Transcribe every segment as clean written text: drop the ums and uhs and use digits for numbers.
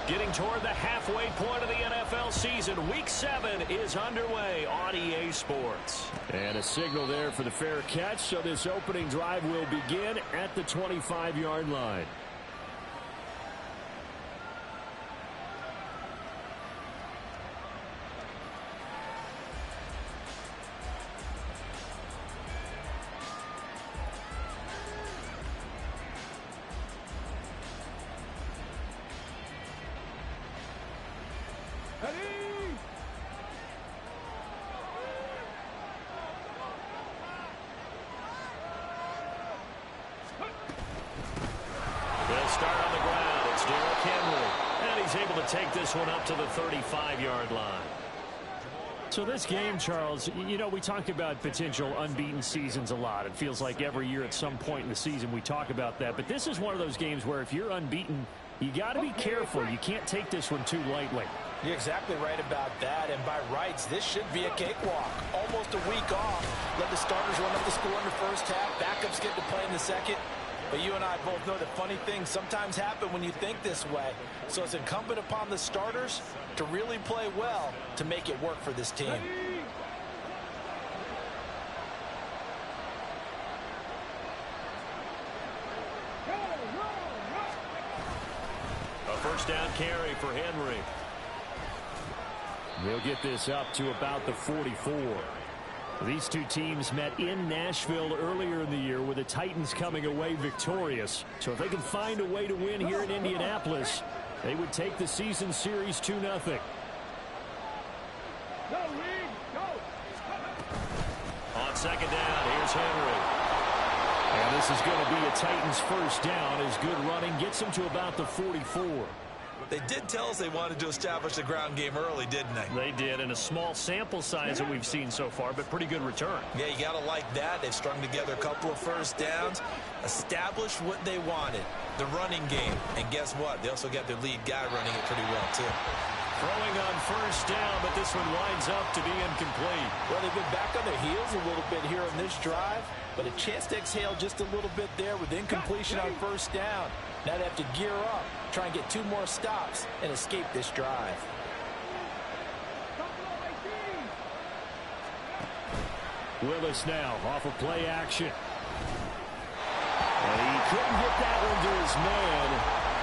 Getting toward the halfway point of the NFL season. Week 7 is underway on EA Sports. And a signal there for the fair catch, so this opening drive will begin at the 25-yard line. Take this one up to the 35-yard line. So this game, Charles, you know, we talk about potential unbeaten seasons a lot. It feels like every year at some point in the season we talk about that. But this is one of those games where if you're unbeaten, you got to be careful. You can't take this one too lightly. You're exactly right about that. And by rights, this should be a cakewalk. Almost a week off. Let the starters run up the score in the first half. Backups get to play in the second. But you and I both know that funny things sometimes happen when you think this way. So it's incumbent upon the starters to really play well to make it work for this team. A first down carry for Henry. They'll get this up to about the 44. These two teams met in Nashville earlier in the year with the Titans coming away victorious. So if they can find a way to win here in Indianapolis, they would take the season series 2-0. On second down, here's Henry. And this is going to be a Titans first down as good running gets them to about the 44. They did tell us they wanted to establish the ground game early, didn't they? They did, in a small sample size that we've seen so far, but pretty good return. Yeah, you got to like that. They've strung together a couple of first downs, established what they wanted, the running game. And guess what? They also got their lead guy running it pretty well, too. Throwing on first down, but this one winds up to be incomplete. Well, they've been back on their heels a little bit here on this drive, but a chance to exhale just a little bit there with incompletion on first down. Now they have to gear up, try and get 2 more stops, and escape this drive. Willis now off of play action. And he couldn't get that one to his man.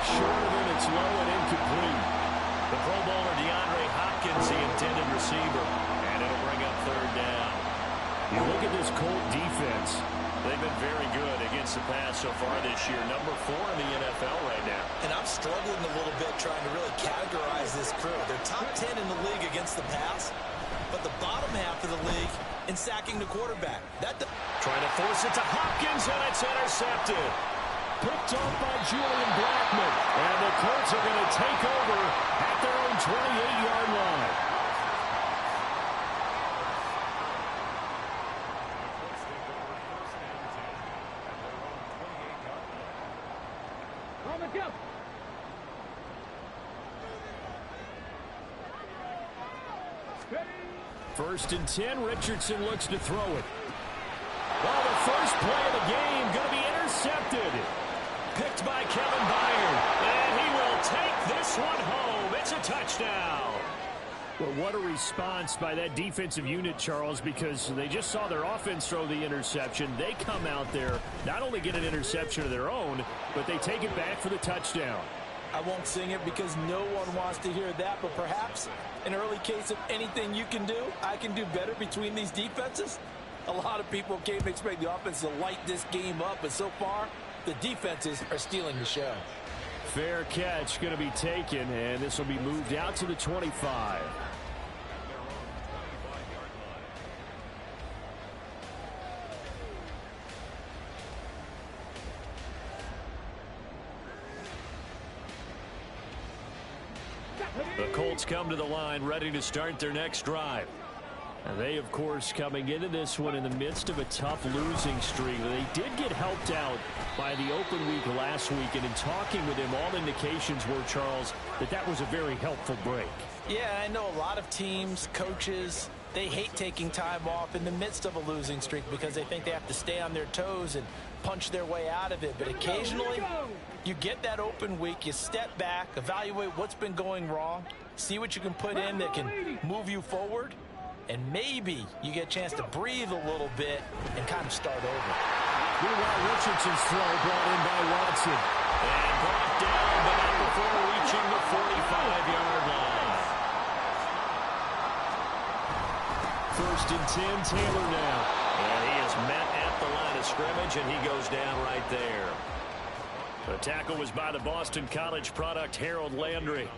Short of it, it's low and incomplete. The Pro Bowler DeAndre Hopkins, the intended receiver, and it'll bring up third down. You look at this Colt defense. They've been very good against the pass so far this year. Number 4 in the NFL right now. And I'm struggling a little bit trying to really categorize this crew. They're top 10 in the league against the pass, but the bottom half of the league in sacking the quarterback. Trying to force it to Hopkins, and it's intercepted. Picked off by Julian Blackman. And the Colts are going to take over at their own 28-yard line. First and 10, Richardson looks to throw it. Well, the first play of the game going to be intercepted. Picked by Kevin Byard. And he will take this one home. It's a touchdown. Well, what a response by that defensive unit, Charles, because they just saw their offense throw the interception. They come out there, not only get an interception of their own, but they take it back for the touchdown. I won't sing it because no one wants to hear that, but perhaps an early case of anything you can do, I can do better between these defenses. A lot of people came to expect the offense to light this game up, but so far, the defenses are stealing the show. Fair catch going to be taken, and this will be moved out to the 25. The Colts come to the line ready to start their next drive. And they, of course, coming into this one in the midst of a tough losing streak. They did get helped out by the open week last week, and in talking with him, all indications were, Charles, that that was a very helpful break. Yeah, I know a lot of teams, coaches, they hate taking time off in the midst of a losing streak because they think they have to stay on their toes and punch their way out of it. But occasionally, You get that open week, you step back, evaluate what's been going wrong, see what you can put in that can move you forward, and maybe you get a chance to breathe a little bit and kind of start over. Meanwhile, Richardson's throw brought in by Watson. And brought down, but not before reaching the 45-yard line. First and 10, Taylor now. And he is met at the line of scrimmage, and he goes down right there. The tackle was by the Boston College product, Harold Landry.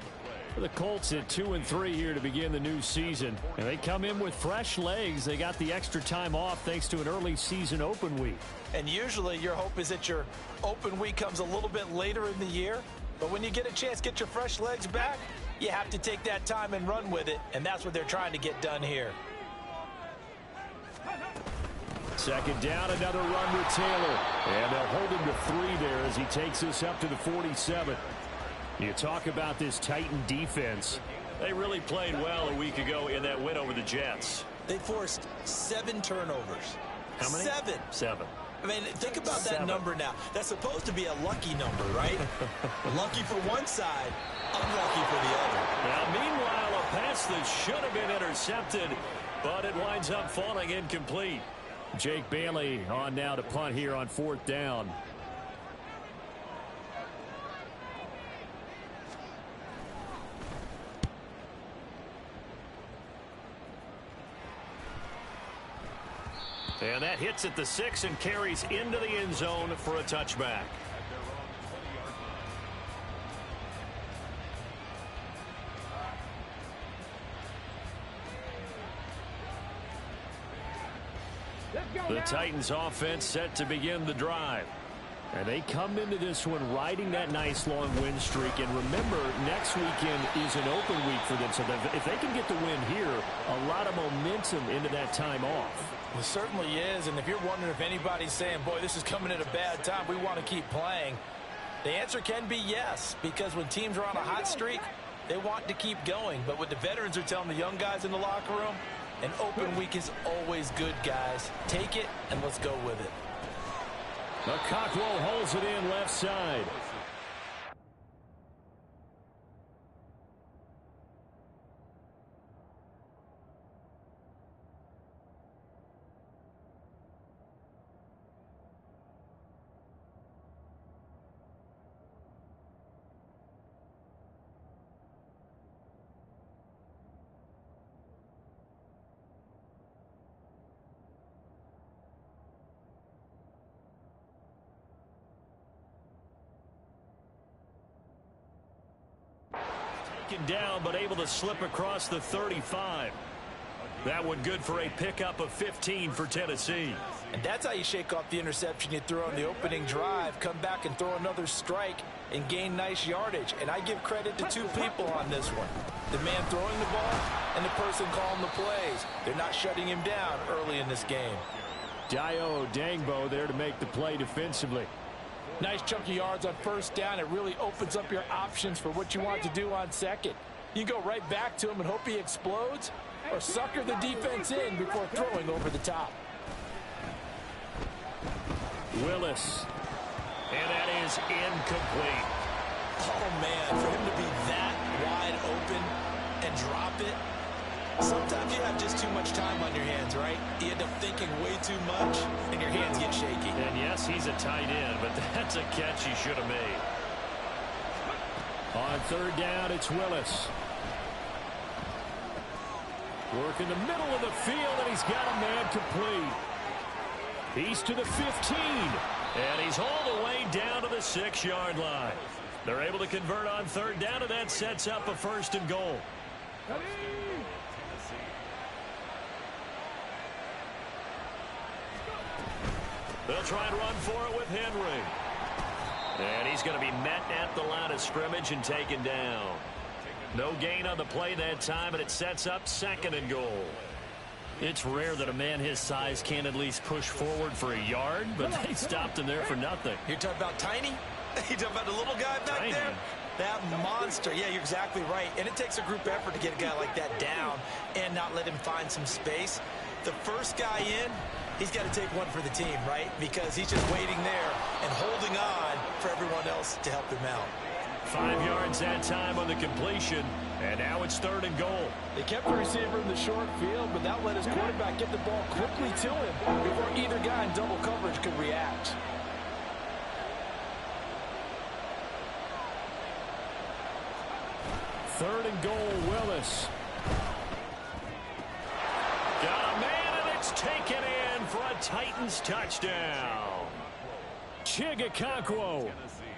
The Colts at 2-3 here to begin the new season. And they come in with fresh legs. They got the extra time off thanks to an early season open week. And usually your hope is that your open week comes a little bit later in the year. But when you get a chance to get your fresh legs back, you have to take that time and run with it. And that's what they're trying to get done here. Second down, another run with Taylor. And they'll hold him to 3 there as he takes this up to the 47. You talk about this Titan defense. They really played well a week ago in that win over the Jets. They forced 7 turnovers. How many? 7. 7. I mean, think about that number now. That's supposed to be a lucky number, right? Lucky for one side, unlucky for the other. Now, meanwhile, a pass that should have been intercepted, but it winds up falling incomplete. Jake Bailey on now to punt here on 4th down. And that hits at the 6 and carries into the end zone for a touchback. The Titans offense set to begin the drive. And they come into this one riding that nice long win streak. And remember, next weekend is an open week for them. So that if they can get the win here, a lot of momentum into that time off. It certainly is, and if you're wondering if anybody's saying, boy, this is coming at a bad time, we want to keep playing, the answer can be yes, because when teams are on a hot streak, they want to keep going. But what the veterans are telling the young guys in the locker room, an open week is always good, guys. Take it, and let's go with it. The Cockrell holds it in left side. Down, but able to slip across the 35. That one good for a pickup of 15 for Tennessee. And that's how you shake off the interception you threw on the opening drive, come back and throw another strike and gain nice yardage. And I give credit to 2 people on this one. The man throwing the ball and the person calling the plays. They're not shutting him down early in this game. Dio Dangbo there to make the play defensively. Nice chunky yards on first down. It really opens up your options for what you want to do on second. You go right back to him and hope he explodes, or sucker the defense in before throwing over the top. Willis. And that is incomplete. Oh, man, for him to be that wide open and drop it, sometimes you have just too much time on your hands, right? You end up thinking way too much, and your hands get shaky. And yes, he's a tight end, but that's a catch he should have made. On 3rd down, it's Willis. Work in the middle of the field, and he's got a man complete. He's to the 15. And he's all the way down to the 6-yard line. They're able to convert on 3rd down, and that sets up a 1st and goal. They'll try and run for it with Henry. And he's going to be met at the line of scrimmage and taken down. No gain on the play that time, and it sets up 2nd and goal. It's rare that a man his size can't at least push forward for a yard, but they stopped him there for nothing. You're talking about tiny? You're talking about the little guy back Tiny. there? That monster. Yeah, you're exactly right. And it takes a group effort to get a guy like that down and not let him find some space. The first guy in, he's got to take one for the team, right? Because he's just waiting there and holding on for everyone else to help him out. 5 yards that time on the completion, and now it's 3rd and goal. They kept the receiver in the short field, but that let his quarterback get the ball quickly to him before either guy in double coverage could react. Third and goal, Willis. Got a man, and it's taken in for a Titans touchdown. Chigakonkwo.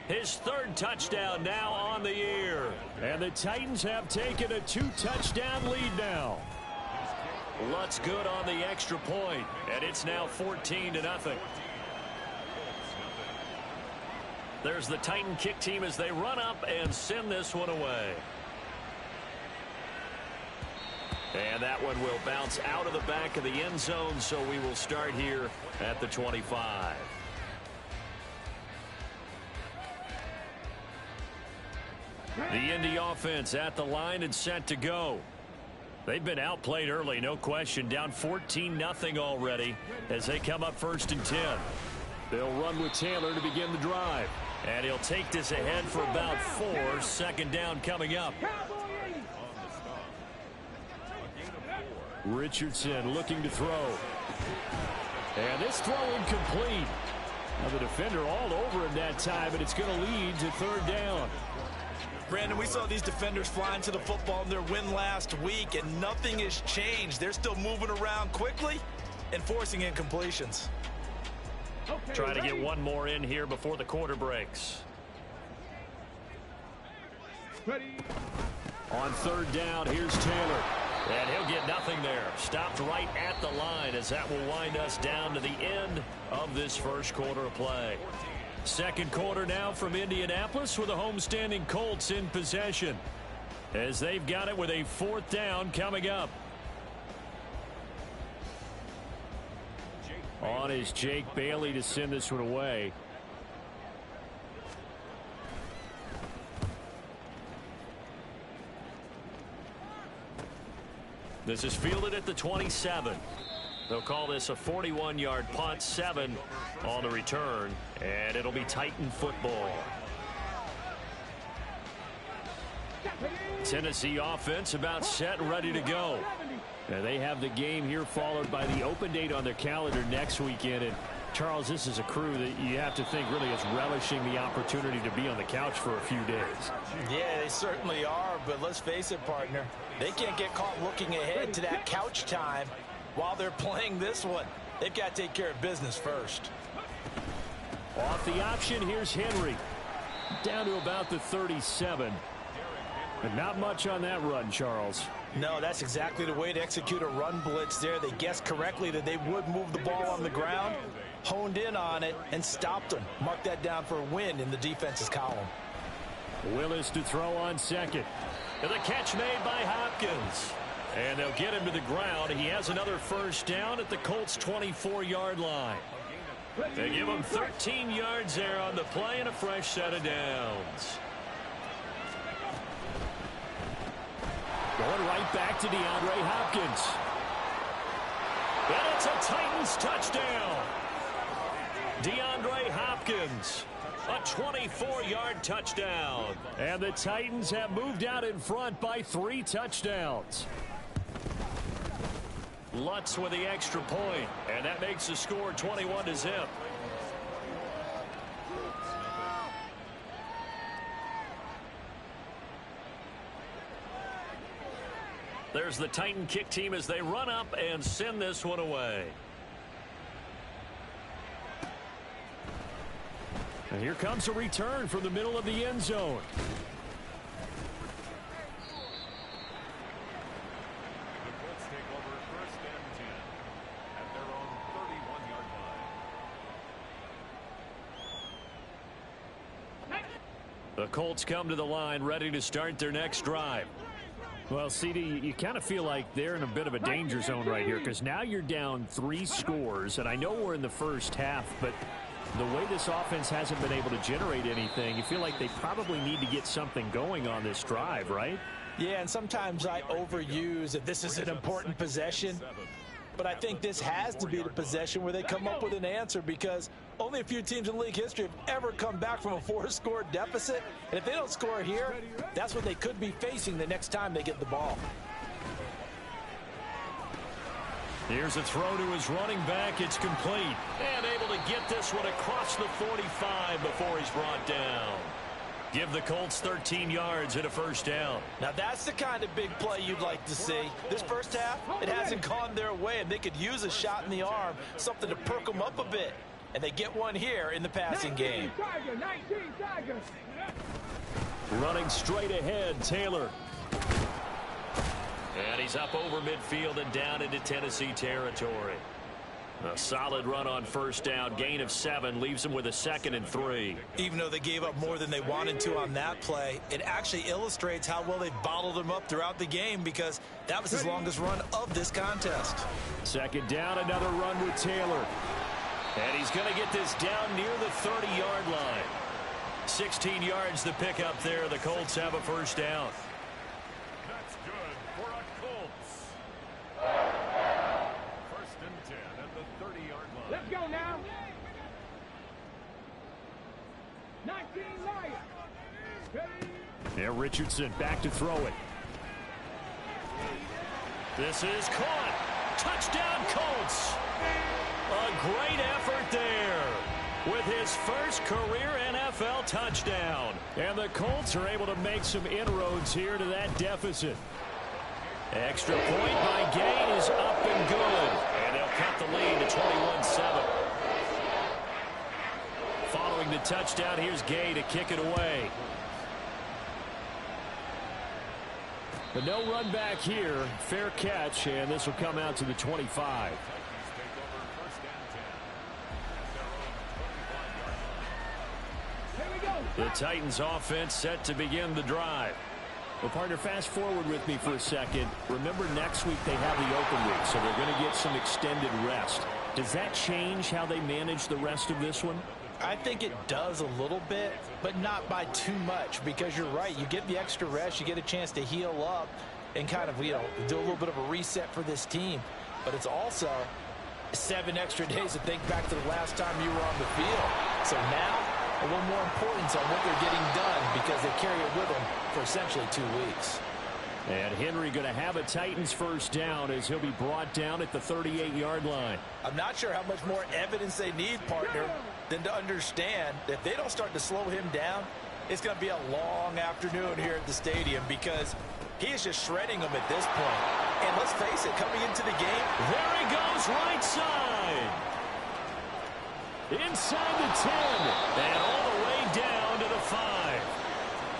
His 3rd touchdown now on the year. And the Titans have taken a 2-touchdown lead now. Lutz good on the extra point, and it's now 14-0. There's the Titan kick team as they run up and send this one away. And that one will bounce out of the back of the end zone, so we will start here at the 25. The Indy offense at the line and set to go. They've been outplayed early, no question. Down 14-0 already as they come up 1st and 10. They'll run with Taylor to begin the drive. And he'll take this ahead for about 4. 2nd down coming up. Richardson looking to throw. And this throw incomplete. Now the defender all over him that time, and it's going to lead to 3rd down. Brandon, we saw these defenders flying to the football in their win last week, and nothing has changed. They're still moving around quickly and forcing incompletions. Try to get one more in here before the quarter breaks. On 3rd down, here's Taylor. And he'll get nothing there. Stopped right at the line as that will wind us down to the end of this 1st quarter of play. 2nd quarter now from Indianapolis with the homestanding Colts in possession as they've got it with a 4th down coming up. On is Jake Bailey to send this one away. This is fielded at the 27. They'll call this a 41-yard punt, 7 on the return, and it'll be Titan football. Tennessee offense about set and ready to go. Now they have the game here followed by the open date on their calendar next weekend. And Charles, this is a crew that you have to think really is relishing the opportunity to be on the couch for a few days. Yeah, they certainly are, but let's face it, partner. They can't get caught looking ahead to that couch time while they're playing this one. They've got to take care of business first. Off the option, here's Henry. Down to about the 37. But not much on that run, Charles. No, that's exactly the way to execute a run blitz there. They guessed correctly that they would move the ball on the ground, honed in on it, and stopped them. Mark that down for a win in the defense's column. Willis to throw on 2nd. And the catch made by Hopkins. And they'll get him to the ground. He has another 1st down at the Colts' 24-yard line. They give him 13 yards there on the play and a fresh set of downs. Going right back to DeAndre Hopkins. And it's a Titans touchdown. DeAndre Hopkins, a 24-yard touchdown. And the Titans have moved out in front by 3 touchdowns. Lutz with the extra point, and that makes the score 21-0. There's the Titan kick team as they run up and send this one away. And here comes a return from the middle of the end zone. The Colts come to the line ready to start their next drive. Well, CD, you kind of feel like they're in a bit of a danger zone right here because now you're down 3 scores, and I know we're in the first half, but the way this offense hasn't been able to generate anything, you feel like they probably need to get something going on this drive, right? Yeah, and sometimes I overuse that this is an important possession, but I think this has to be the possession where they come up with an answer because Only a few teams in league history have ever come back from a 4-score deficit. And if they don't score here, that's what they could be facing the next time they get the ball. Here's a throw to his running back. It's complete. And able to get this one across the 45 before he's brought down. Give the Colts 13 yards and a first down. Now that's the kind of big play you'd like to see. This first half, it hasn't gone their way, and they could use a shot in the arm, something to perk them up a bit. And they get one here in the passing game. Running straight ahead, Taylor. And he's up over midfield and down into Tennessee territory. A solid run on first down. Gain of 7 leaves him with a 2nd and 3. Even though they gave up more than they wanted to on that play, it actually illustrates how well they bottled him up throughout the game, because that was his longest run of this contest. 2nd down, another run with Taylor. And he's going to get this down near the 30-yard line. 16 yards to pick up there. The Colts have a first down. That's good for a Colts. First and 10 at the 30-yard line. Let's go now. 19 Lions. Yeah, Richardson back to throw it. This is caught. Touchdown, Colts. A great effort there with his first career NFL touchdown. And the Colts are able to make some inroads here to that deficit. Extra point by Gay is up and good. And they'll cut the lead to 21-7. Following the touchdown, here's Gay to kick it away. But no run back here. Fair catch, and this will come out to the 25. The Titans offense set to begin the drive. Well, partner, fast forward with me for a second. Remember, next week they have the open week, so they're going to get some extended rest. Does that change how they manage the rest of this one? I think it does a little bit, but not by too much, because you're right. You get the extra rest, you get a chance to heal up and kind of, do a little bit of a reset for this team. But it's also 7 extra days to think back to the last time you were on the field. So now, a little more importance on what they're getting done, because they carry it with them for essentially 2 weeks. And Henry going to have a Titans first down as he'll be brought down at the 38-yard line. I'm not sure how much more evidence they need, partner, than to understand that if they don't start to slow him down, it's going to be a long afternoon here at the stadium, because he is just shredding them at this point. And let's face it, coming into the game, there he goes, right side. Inside the 10. And all the way down to the 5.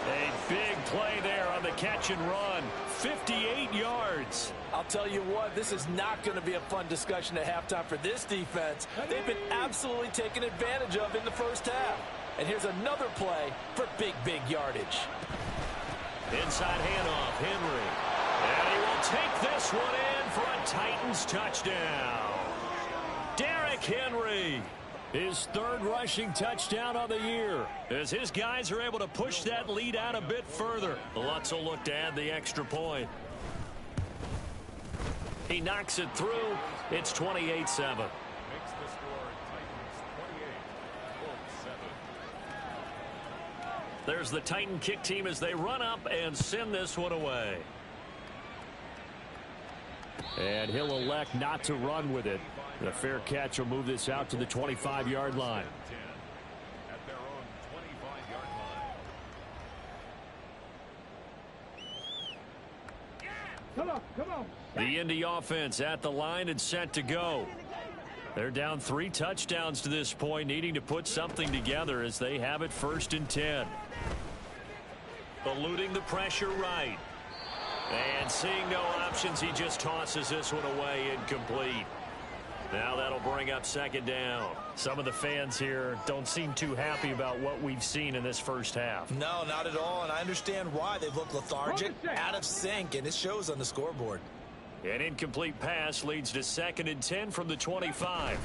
A big play there on the catch and run. 58 yards. I'll tell you what, this is not going to be a fun discussion at halftime for this defense. They've been absolutely taken advantage of in the first half. And here's another play for big yardage. Inside handoff, Henry. And he will take this one in for a Titans touchdown. Derrick Henry. His 3rd rushing touchdown on the year, as his guys are able to push that lead out a bit further. Lutz will look to add the extra point. He knocks it through. It's 28-7. Makes the score Titans 28, Colts 7. There's the Titan kick team as they run up and send this one away. and he'll elect not to run with it. The fair catch will move this out to the 25-yard line. At their own 25-yard line. Come on. The Indy offense at the line and set to go. They're down 3 touchdowns to this point, needing to put something together as they have it 1st and 10. Eluding the pressure right. And seeing no options, he just tosses this one away, incomplete. Now that'll bring up 2nd down. Some of the fans here don't seem too happy about what we've seen in this first half. No, not at all, and I understand why. They've looked lethargic, out of sync, and it shows on the scoreboard. An incomplete pass leads to 2nd and 10 from the 25.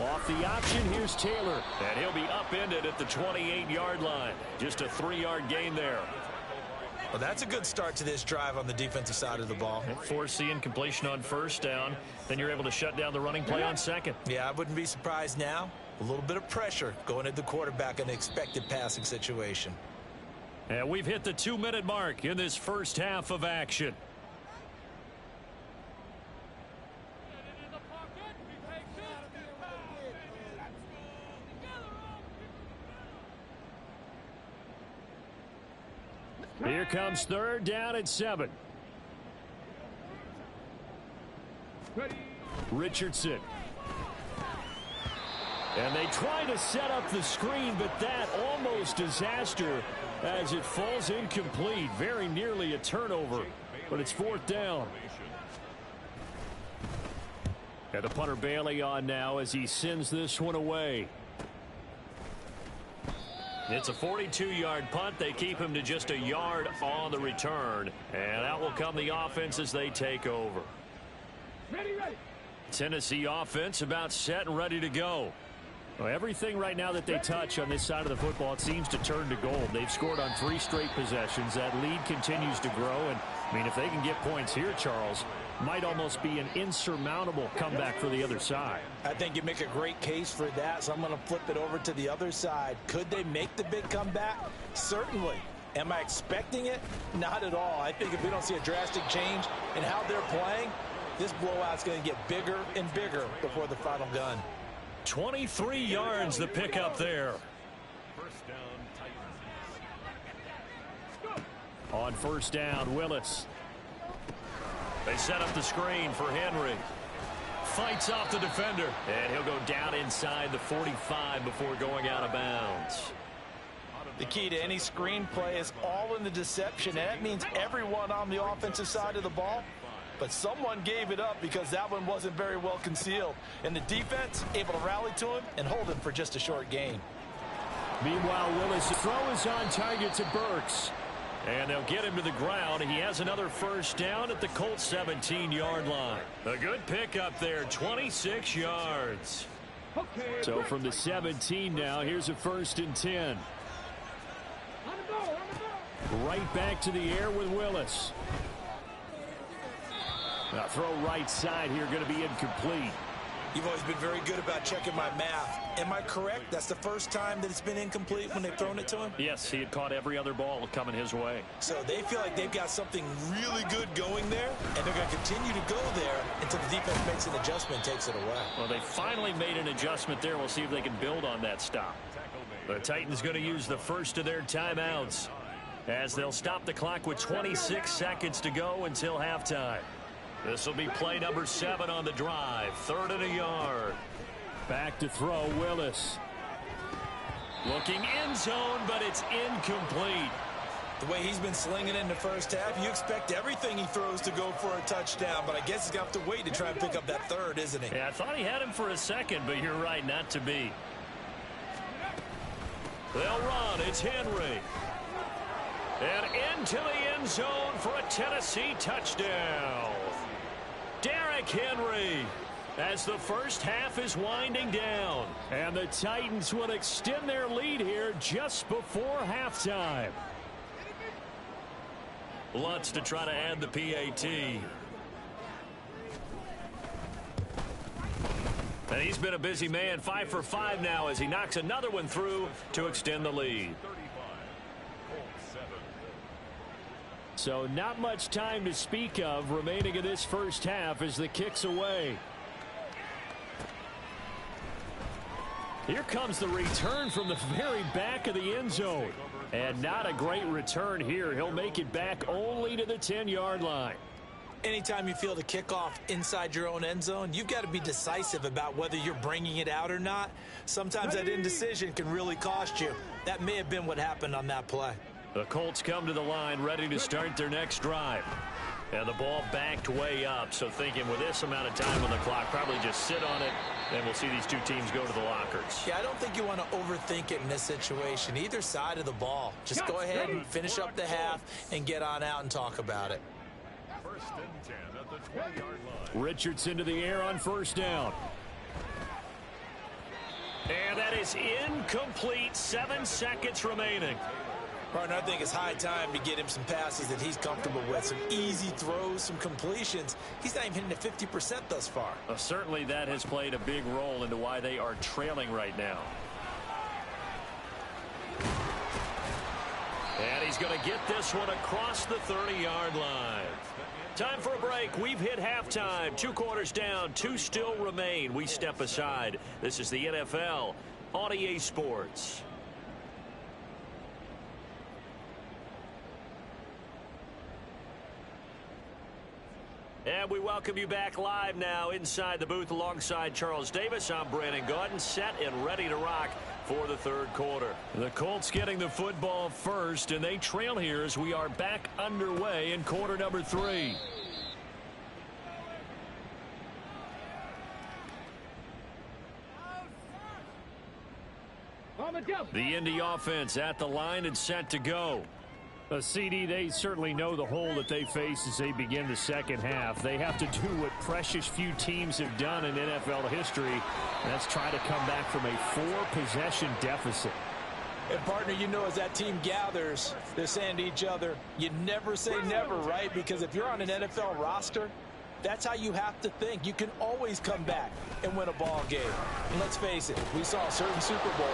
Off the option, here's Taylor. And he'll be upended at the 28-yard line. Just a 3-yard gain there. Well, that's a good start to this drive on the defensive side of the ball. Force the incompletion on 1st down. Then you're able to shut down the running play on 2nd. Yeah, I wouldn't be surprised now A little bit of pressure going at the quarterback in an expected passing situation. And we've hit the 2-minute mark in this first half of action. Here comes third down at 7. Richardson. And they try to set up the screen, but that almost disaster as it falls incomplete. Very nearly a turnover, but it's fourth down. And the punter Bailey on now as he sends this one away. It's a 42-yard punt. They keep him to just a yard on the return. And out will come the offense as they take over. Ready. Tennessee offense about set and ready to go. Well, everything right now that they touch on this side of the football, it seems to turn to gold. They've scored on 3 straight possessions. That lead continues to grow. And, I mean, if they can get points here, Charles, might almost be an insurmountable comeback for the other side. I think you make a great case for that, so I'm going to flip it over to the other side. Could they make the big comeback? Certainly. Am I expecting it? Not at all. I think if we don't see a drastic change in how they're playing, this blowout's going to get bigger and bigger before the final gun. 23 yards the pickup there. First down, Titans. On first down, Willis. They set up the screen for Henry. Fights off the defender. And he'll go down inside the 45 before going out of bounds. The key to any screen play is all in the deception, and that means everyone on the offensive side of the ball. But someone gave it up because that one wasn't very well concealed. And the defense able to rally to him and hold him for just a short gain. Meanwhile, Willis' throw is on target to Burks. And they'll get him to the ground. He has another first down at the Colts 17-yard line. A good pickup there, 26 yards. So from the 17 now, here's a 1st and 10. Right back to the air with Willis. Now throw right side here, going to be incomplete. You've always been very good about checking my math. Am I correct? That's the first time that it's been incomplete when they've thrown it to him? Yes, he had caught every other ball coming his way. So they feel like they've got something really good going there, and they're going to continue to go there until the defense makes an adjustment and takes it away. Well, they finally made an adjustment there. We'll see if they can build on that stop. The Titans going to use the first of their timeouts as they'll stop the clock with 26 seconds to go until halftime. This will be play number 7 on the drive. 3rd and a yard. Back to throw, Willis. Looking end zone, but it's incomplete. The way he's been slinging in the first half, you expect everything he throws to go for a touchdown, but I guess he's going to have to wait to try and pick up that 3rd, isn't he? Yeah, I thought he had him for a second, but you're right, not to be. They'll run. It's Henry. And into the end zone for a Tennessee touchdown. Derrick Henry as the first half is winding down. And the Titans will extend their lead here just before halftime. Lutz to try to add the PAT. And he's been a busy man, 5 for 5 now as he knocks another one through to extend the lead. So not much time to speak of remaining in this first half as the kick's away. Here comes the return from the very back of the end zone. And not a great return here. He'll make it back only to the 10-yard line. Anytime you feel the kickoff inside your own end zone, you've got to be decisive about whether you're bringing it out or not. Sometimes that indecision can really cost you. That may have been what happened on that play. The Colts come to the line ready to start their next drive. And the ball backed way up, so thinking with this amount of time on the clock, probably just sit on it, and we'll see these two teams go to the lockers. Yeah, I don't think you want to overthink it in this situation, either side of the ball. Just go ahead and finish up the half and get on out and talk about it. 1st and 10 at the 20-yard line. Richardson to the air on first down. And that is incomplete. 7 seconds remaining. Partner, I think it's high time to get him some passes that he's comfortable with, some easy throws, some completions. He's not even hitting at 50% thus far. Well, certainly that has played a big role into why they are trailing right now. And he's going to get this one across the 30-yard line. Time for a break. We've hit halftime. 2 quarters down. 2 still remain. We step aside. This is the NFL on EA Sports. And we welcome you back live now inside the booth alongside Charles Davis. I'm Brandon Gaudin, set and ready to rock for the 3rd quarter. The Colts getting the football first, and they trail here as we are back underway in quarter number 3. The Indy offense at the line and set to go. CD, they certainly know the hole that they face as they begin the second half. They have to do what precious few teams have done in NFL history, and that's try to come back from a 4-possession deficit. And, partner, you know, as that team gathers, they're saying to each other, you never say never, right? Because if you're on an NFL roster, that's how you have to think. You can always come back and win a ball game. And let's face it, we saw a certain Super Bowl,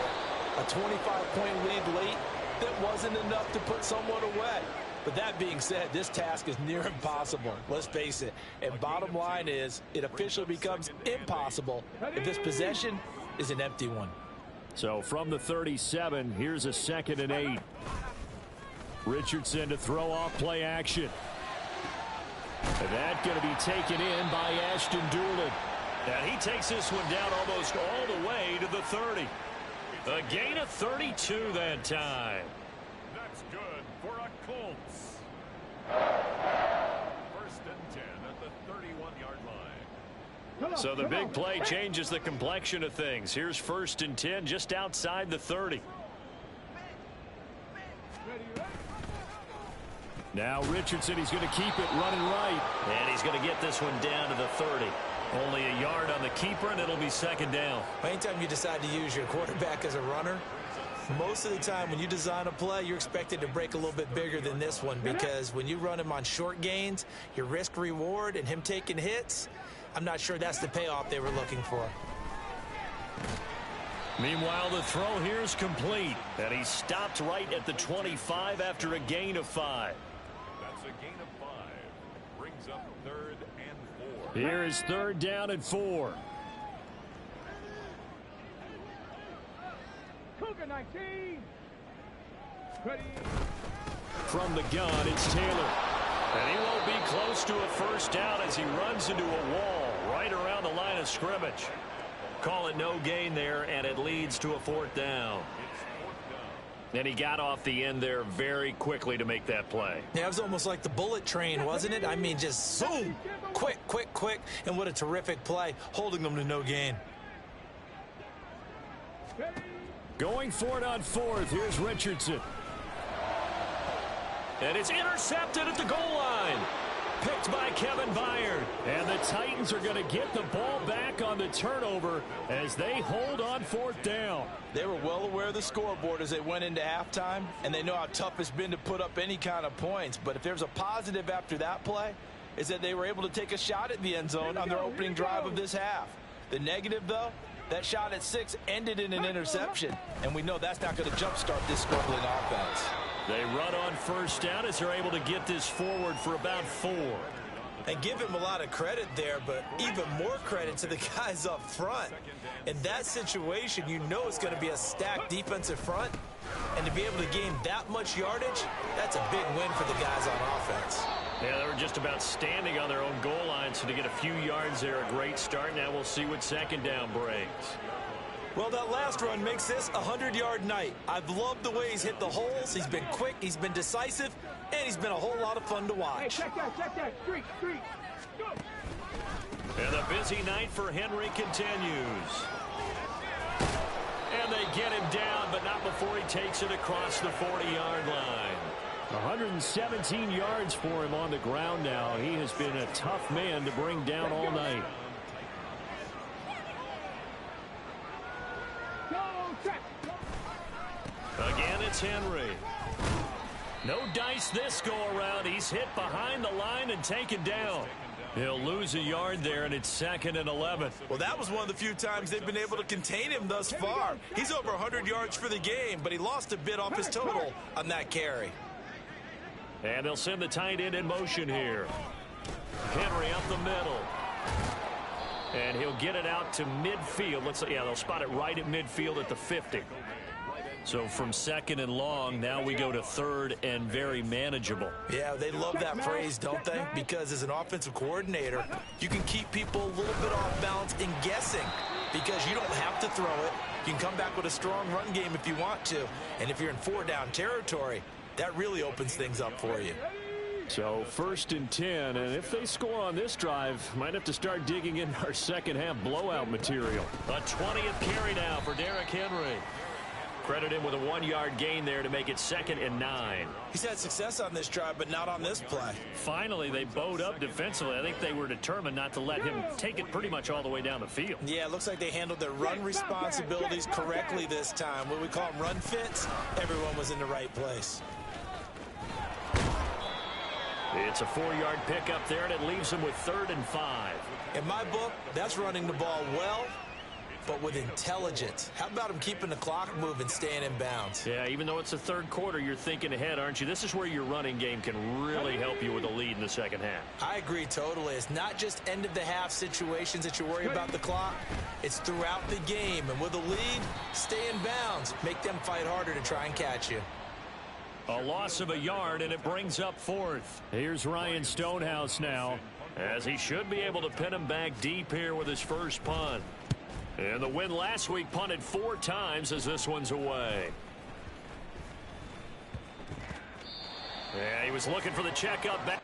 a 25-point lead late, that wasn't enough to put someone away. But that being said, this task is near impossible. Let's face it. And bottom line is, it officially becomes impossible if this possession is an empty one. So from the 37, here's a 2nd and 8. Richardson to throw off play action. And that going to be taken in by Ashton Doolin. And he takes this one down almost all the way to the 30. A gain of 32 that time. That's good for a Colts. 1st and 10 at the 31-yard line. So the big play changes the complexion of things. Here's 1st and 10 just outside the 30. Now Richardson, he's going to keep it running right. And he's going to get this one down to the 30. Only a yard on the keeper, and it'll be 2nd down. Anytime you decide to use your quarterback as a runner, most of the time when you design a play, you're expected to break a little bit bigger than this one, because when you run him on short gains, your risk reward and him taking hits, I'm not sure that's the payoff they were looking for. Meanwhile, the throw here is complete, and he stopped right at the 25 after a gain of 5. That's a gain of 5. Brings up 3rd and 4. Here is 3rd down and 4. Cougar 19. Ready. From the gun, it's Taylor. And he won't be close to a 1st down as he runs into a wall right around the line of scrimmage. Call it no gain there, and it leads to a 4th down. And he got off the end there very quickly to make that play. Yeah, it was almost like the bullet train, wasn't it? I mean, just zoom, quick, quick, quick, and what a terrific play, holding them to no gain. Going for it on 4th. Here's Richardson. And it's intercepted at the goal line. Picked by Kevin Byard. And the Titans are going to get the ball back on the turnover as they hold on 4th down. They were well aware of the scoreboard as they went into halftime, and they know how tough it's been to put up any kind of points. But if there's a positive after that play, is that they were able to take a shot at the end zone on their opening drive of this half. The negative, though, that shot at 6 ended in an interception, and we know that's not going to jumpstart this struggling offense. They run on 1st down as they're able to get this forward for about 4. And give him a lot of credit there, but even more credit to the guys up front. In that situation, you know it's going to be a stacked defensive front, and to be able to gain that much yardage, that's a big win for the guys on offense. Yeah, they were just about standing on their own goal line, so to get a few yards there, a great start. Now we'll see what 2nd down brings. Well, that last run makes this a 100-yard night. I've loved the way he's hit the holes. He's been quick, he's been decisive, and he's been a whole lot of fun to watch. Hey, check that. Street. Go. And the busy night for Henry continues. And they get him down, but not before he takes it across the 40-yard line. 117 yards for him on the ground now. He has been a tough man to bring down all night. Go, check. Again, it's Henry. No dice this go-around. He's hit behind the line and taken down. He'll lose a yard there, and it's 2nd and 11. Well, that was one of the few times they've been able to contain him thus far. He's over 100 yards for the game, but he lost a bit off his total on that carry. And they'll send the tight end in motion here. Henry up the middle. And he'll get it out to midfield. They'll spot it right at midfield at the 50. So from 2nd and long, now we go to 3rd and very manageable. Yeah, they love that phrase, don't they? Because as an offensive coordinator, you can keep people a little bit off balance in guessing because you don't have to throw it. You can come back with a strong run game if you want to. And if you're in 4-down territory, that really opens things up for you. So 1st and 10, and if they score on this drive, might have to start digging in our second-half blowout material. A 20th carry now for Derrick Henry. Credit him with a 1-yard gain there to make it 2nd and 9. He's had success on this drive, but not on this play. Finally, they bowed up defensively. I think they were determined not to let him take it pretty much all the way down the field. Yeah, it looks like they handled their run responsibilities correctly this time. What we call them run fits, everyone was in the right place. It's a 4-yard pickup there, and it leaves him with 3rd and 5. In my book, that's running the ball well, but with intelligence. How about him keeping the clock moving, staying in bounds? Yeah, even though it's the 3rd quarter, you're thinking ahead, aren't you? This is where your running game can really help you with a lead in the second half. I agree totally. It's not just end-of-the-half situations that you worry about the clock. It's throughout the game. And with a lead, stay in bounds. Make them fight harder to try and catch you. A loss of a yard, and it brings up 4th. Here's Ryan Stonehouse now, as he should be able to pin him back deep here with his first punt. And the win last week punted 4 times as this one's away. Yeah, he was looking for the checkup back.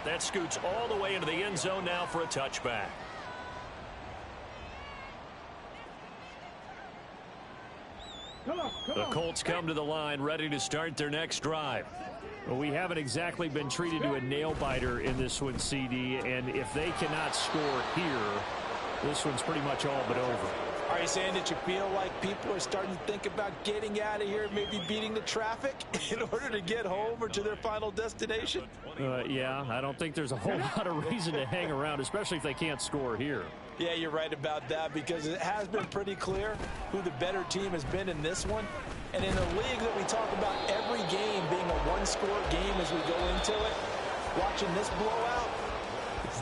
That scoots all the way into the end zone now for a touchback. The Colts come to the line ready to start their next drive. Well, we haven't exactly been treated to a nail-biter in this one, CD, and if they cannot score here, this one's pretty much all but over. Are you saying that you feel like people are starting to think about getting out of here, maybe beating the traffic in order to get home or to their final destination? Yeah, I don't think there's a whole lot of reason to hang around, especially if they can't score here. Yeah, you're right about that because it has been pretty clear who the better team has been in this one. And in a league that we talk about every game being a one-score game as we go into it, watching this blowout,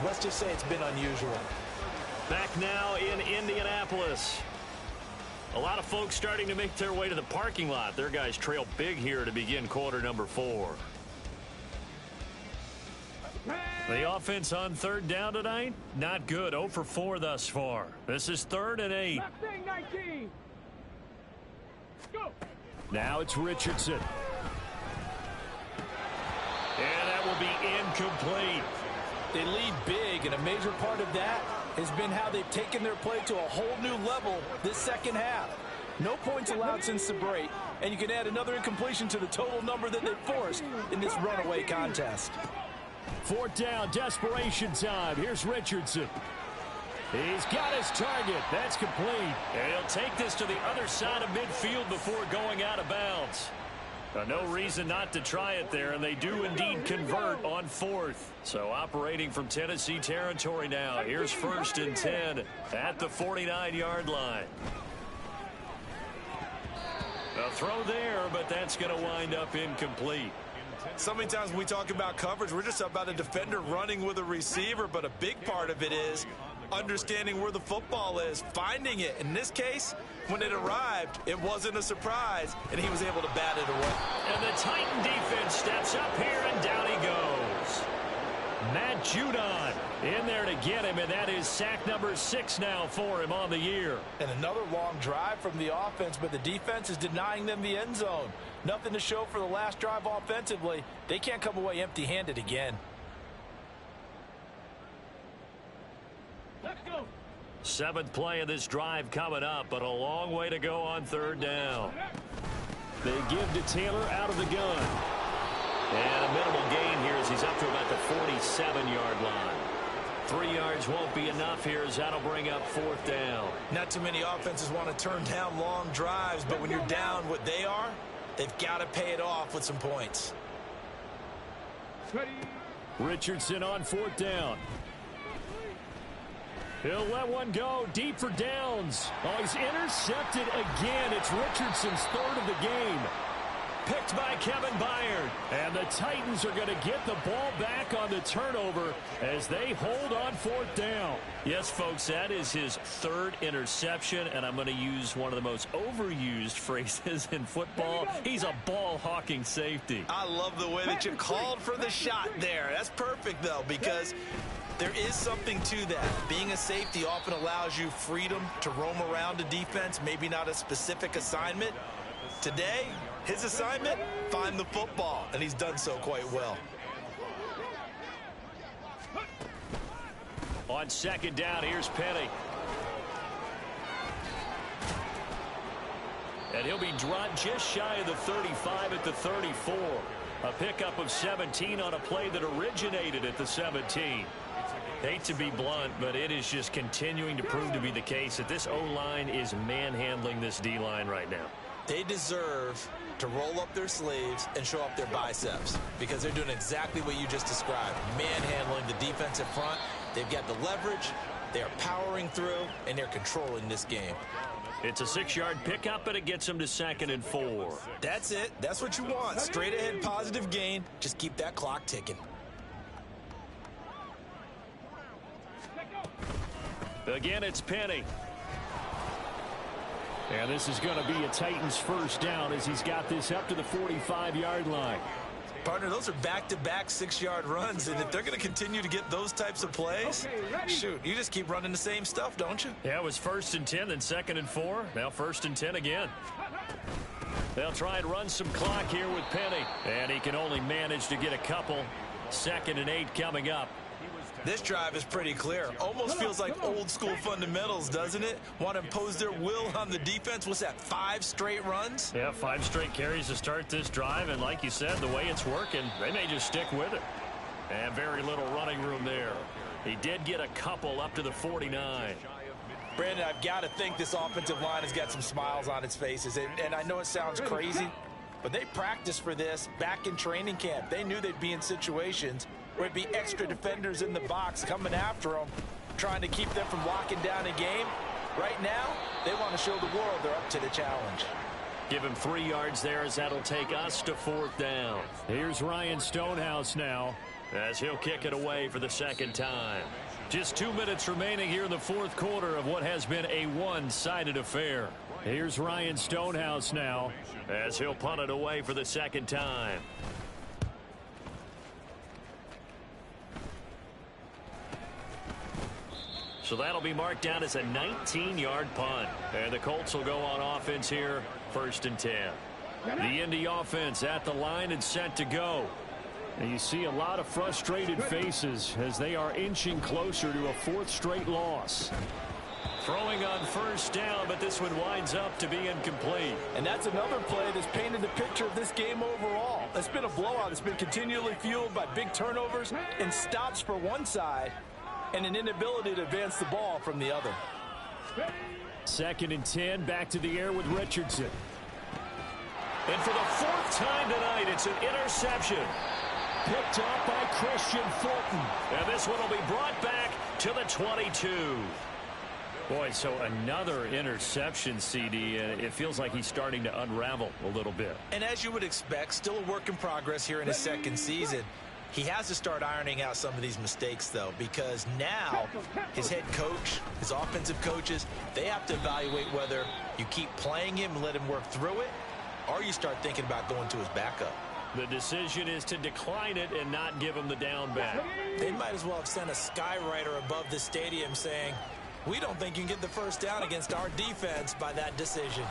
let's just say it's been unusual. Back now in Indianapolis. A lot of folks starting to make their way to the parking lot. Their guys trail big here to begin quarter number 4. The offense on 3rd down tonight, not good. 0 for 4 thus far. This is 3rd and 8. Now it's Richardson. And that will be incomplete. They lead big, and a major part of that has been how they've taken their play to a whole new level this second half. No points allowed since the break, and you can add another incompletion to the total number that they've forced in this runaway contest. 4th down, desperation time. Here's Richardson. He's got his target. That's complete. And he'll take this to the other side of midfield before going out of bounds. No reason not to try it there, and they do indeed convert on 4th. So operating from Tennessee territory now. Here's 1st and 10 at the 49-yard line. A throw there, but that's going to wind up incomplete. So many times when we talk about coverage, we're just about a defender running with a receiver, but a big part of it is understanding where the football is, finding it. In this case, when it arrived, it wasn't a surprise, and he was able to bat it away. And the Titan defense steps up here, and down he goes. Matt Judon in there to get him, and that is sack number 6 now for him on the year. And another long drive from the offense, but the defense is denying them the end zone. Nothing to show for the last drive offensively. They can't come away empty-handed again. Let's go. Seventh play of this drive coming up, but a long way to go on third down. They give to Taylor out of the gun. And a minimal gain here as he's up to about the 47-yard line. 3 yards won't be enough here as that'll bring up fourth down. Not too many offenses want to turn down long drives, but when you're down what they are, they've got to pay it off with some points. Richardson on fourth down. He'll let one go deep for downs. Oh, he's intercepted again. It's Richardson's third of the game. Picked by Kevin Byard. And the Titans are going to get the ball back on the turnover as they hold on fourth down. Yes, folks, that is his third interception, and I'm going to use one of the most overused phrases in football. He's a ball-hawking safety. I love the way that you called for the shot there. That's perfect, though, because there is something to that. Being a safety often allows you freedom to roam around a defense, maybe not a specific assignment. Today, his assignment, find the football, and he's done so quite well. On second down, here's Penny. And he'll be dropped just shy of the 35 at the 34. A pickup of 17 on a play that originated at the 17. Hate to be blunt, but it is just continuing to prove to be the case that this O-line is manhandling this D-line right now. They deserve to roll up their sleeves and show up their biceps because they're doing exactly what you just described, manhandling the defensive front. They've got the leverage, they're powering through, and they're controlling this game. It's a 6-yard pickup, but it gets them to 2nd and 4. That's it. That's what you want. Straight ahead positive gain. Just keep that clock ticking. Again, it's Penny. And this is going to be a Titans first down as he's got this up to the 45-yard line. Partner, those are back-to-back 6-yard runs, and if they're going to continue to get those types of plays, shoot, you just keep running the same stuff, don't you? Yeah, it was 1st and 10, then 2nd and 4. Now 1st and 10 again. They'll try and run some clock here with Penny. And he can only manage to get a couple. 2nd and 8 coming up. This drive is pretty clear. Almost feels like old school fundamentals, doesn't it? Want to impose their will on the defense. What's that, 5 straight runs? Yeah, 5 straight carries to start this drive. And like you said, the way it's working, they may just stick with it. And very little running room there. He did get a couple up to the 49. Brandon, I've got to think this offensive line has got some smiles on its faces. And I know it sounds crazy, but they practiced for this back in training camp. They knew they'd be in situations where it'd be extra defenders in the box coming after them, trying to keep them from locking down a game. Right now, they want to show the world they're up to the challenge. Give him 3 yards there as that'll take us to 4th down. Here's Ryan Stonehouse now as he'll kick it away for the 2nd time. Just 2 minutes remaining here in the 4th quarter of what has been a one-sided affair. Here's Ryan Stonehouse now as he'll punt it away for the 2nd time. So that'll be marked down as a 19-yard punt. And the Colts will go on offense here, 1st and 10. The Indy offense at the line and set to go. And you see a lot of frustrated faces as they are inching closer to a 4th straight loss. Throwing on 1st down, but this one winds up to be incomplete. And that's another play that's painted the picture of this game overall. It's been a blowout. It's been continually fueled by big turnovers and stops for one side, and an inability to advance the ball from the other. 2nd and 10, back to the air with Richardson. And for the 4th time tonight, it's an interception. Picked up by Christian Fulton. And this one will be brought back to the 22. Boy, so another interception, CD, and it feels like he's starting to unravel a little bit. And as you would expect, still a work in progress here in his 2nd season. He has to start ironing out some of these mistakes, though, because now his head coach, his offensive coaches, they have to evaluate whether you keep playing him and let him work through it, or you start thinking about going to his backup. The decision is to decline it and not give him the down back. They might as well have sent a skywriter above the stadium saying, we don't think you can get the 1st down against our defense by that decision.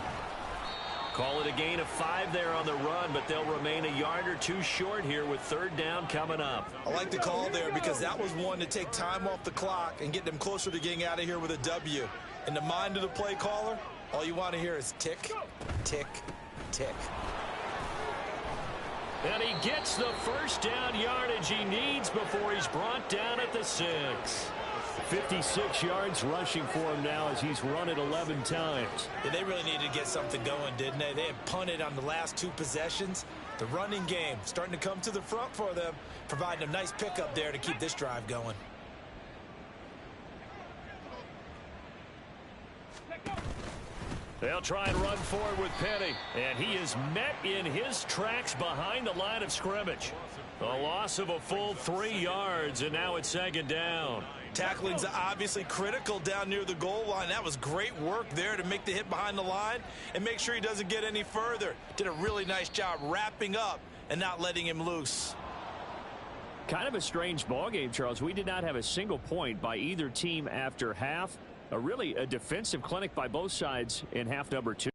Call it a gain of 5 there on the run, but they'll remain a yard or two short here with third down coming up. I like the call there because that was one to take time off the clock and get them closer to getting out of here with a W. In the mind of the play caller, all you want to hear is tick, tick, tick. And he gets the first down yardage he needs before he's brought down at the 6. 56 yards rushing for him now as he's run it 11 times. Yeah, they really needed to get something going, didn't they? They had punted on the last 2 possessions. The running game starting to come to the front for them, providing a nice pickup there to keep this drive going. They'll try and run forward with Penny, and he is met in his tracks behind the line of scrimmage. A loss of a full 3 yards, and now it's second down. Tackling's obviously critical down near the goal line. That was great work there to make the hit behind the line and make sure he doesn't get any further. Did a really nice job wrapping up and not letting him loose. Kind of a strange ball game, Charles. We did not have a single point by either team after half. Really a defensive clinic by both sides in half number 2.